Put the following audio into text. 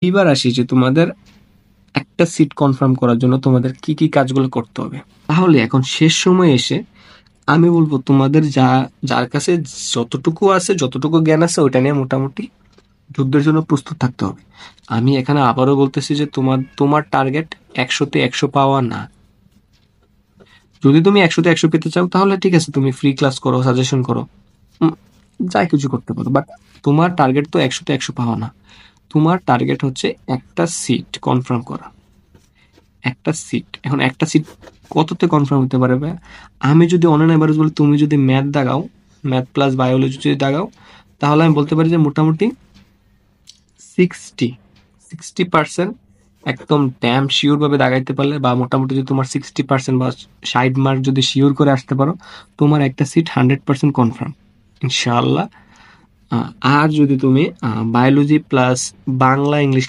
এবার আসি যে তোমাদের একটা সিট কনফার্ম করার জন্য তোমাদের কি কি কাজগুলো করতে হবে। তাহলে এখন শেষ সময় এসে আমি বলবো তোমাদের যার কাছে যতটুকু আছে, যতটুকু জ্ঞান আছে, ওইটা নিয়ে মোটামুটি যুদ্ধের জন্য প্রস্তুত থাকতে হবে। আমি এখানে আবারও বলতেছি যে তোমার টার্গেট 100-তে 100 পাওয়া না। যদি তুমি 100-তে 100 পেতে চাও তাহলে ঠিক আছে, তুমি ফ্রি ক্লাস করো, সাজেশন করো, যাই কিছু করতে পারো, বাট তোমার টার্গেট তো 100-তে 100 পাওয়া না। তোমার টার্গেট হচ্ছে একটা সিট কনফার্ম করা। একটা সিট, এখন একটা সিট কততে কনফার্ম হতে পারে ভাই? আমি যদি অনলাইন অ্যাভারেজ বলি, তুমি যদি ম্যাথ দাগাও, ম্যাথ প্লাস বায়োলজি যদি দাগাও, তাহলে আমি বলতে পারি যে মোটামুটি 60% একদম ড্যাম শিওর ভাবে দাগাইতে পারলে, বা মোটামুটি যদি তোমার 60% বা 60 মার্ক যদি শিওর করে আসতে পারো, তোমার একটা সিট 100% কনফার্ম ইনশাআল্লাহ। আর যদি তুমি বায়োলজি প্লাস বাংলা ইংলিশ